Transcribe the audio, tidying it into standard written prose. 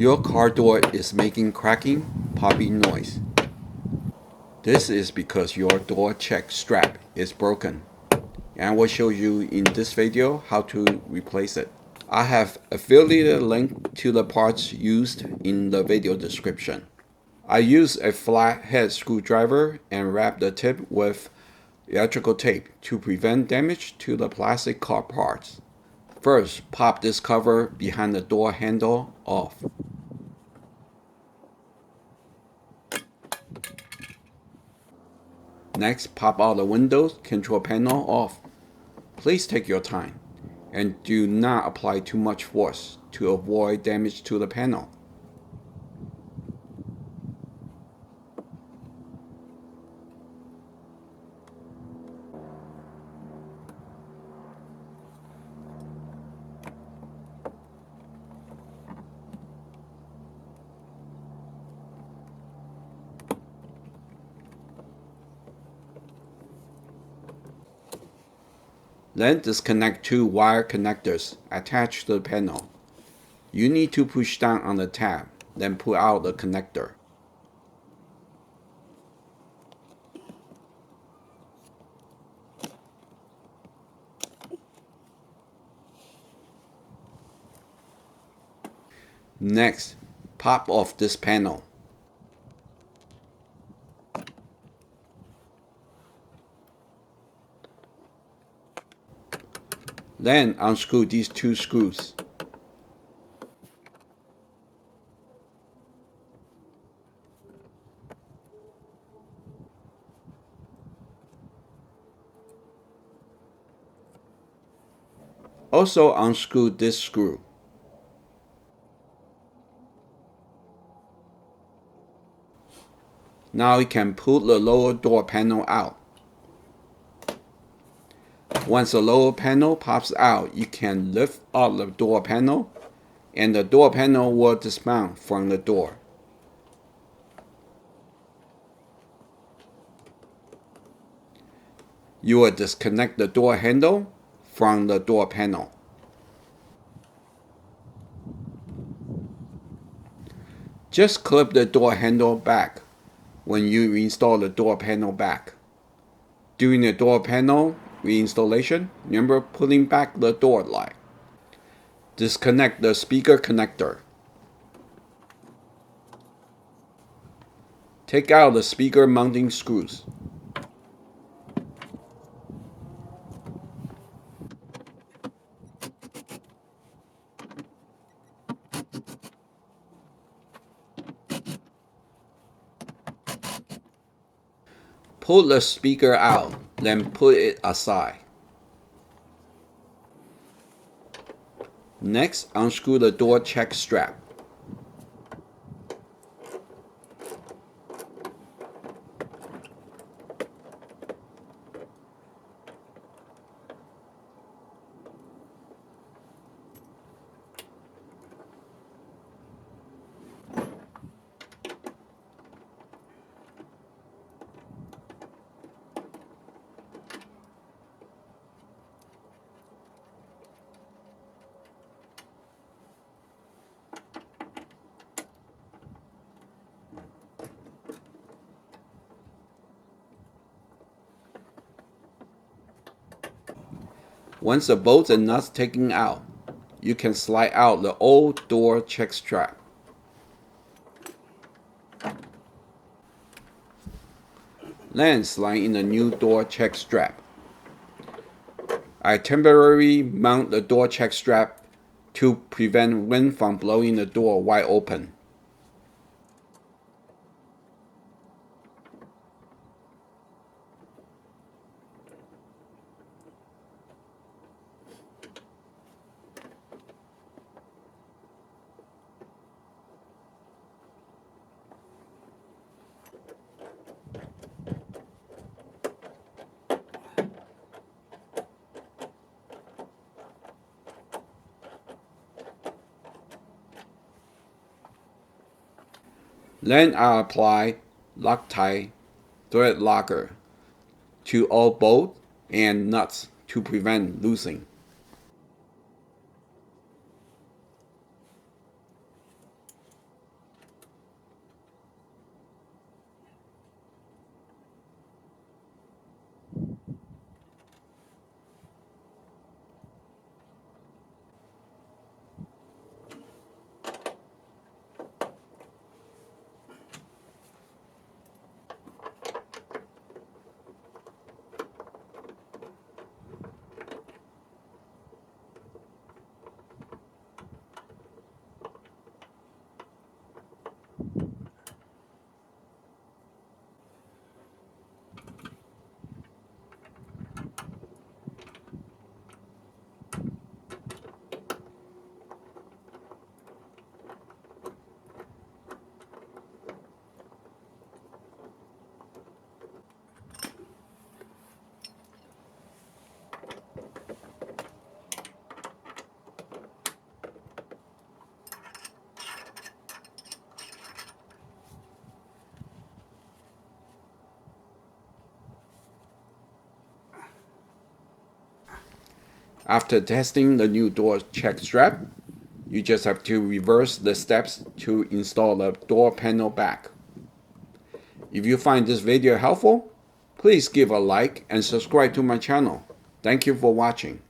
Your car door is making cracking, popping noise. This is because your door check strap is broken, and I will show you in this video how to replace it. I have affiliated link to the parts used in the video description. I use a flathead screwdriver and wrap the tip with electrical tape to prevent damage to the plastic car parts. First, pop this cover behind the door handle off. Next, pop all the windows control panel off. Please take your time and do not apply too much force to avoid damage to the panel. Then disconnect two wire connectors attached to the panel. You need to push down on the tab, then pull out the connector. Next, pop off this panel. Then unscrew these two screws. Also unscrew this screw. Now you can pull the lower door panel out. Once the lower panel pops out, you can lift up the door panel and the door panel will dismount from the door. You will disconnect the door handle from the door panel. Just clip the door handle back when you reinstall the door panel back. During the door panel reinstallation, remember pulling back the door light. Disconnect the speaker connector. Take out the speaker mounting screws. Pull the speaker out, then put it aside. Next, unscrew the door check strap. Once the bolts and nuts taken out, you can slide out the old door check strap. Then slide in the new door check strap. I temporarily mount the door check strap to prevent wind from blowing the door wide open. Then I apply Loctite thread locker to all bolts and nuts to prevent loosening. After testing the new door check strap, you just have to reverse the steps to install the door panel back. If you find this video helpful, please give a like and subscribe to my channel. Thank you for watching.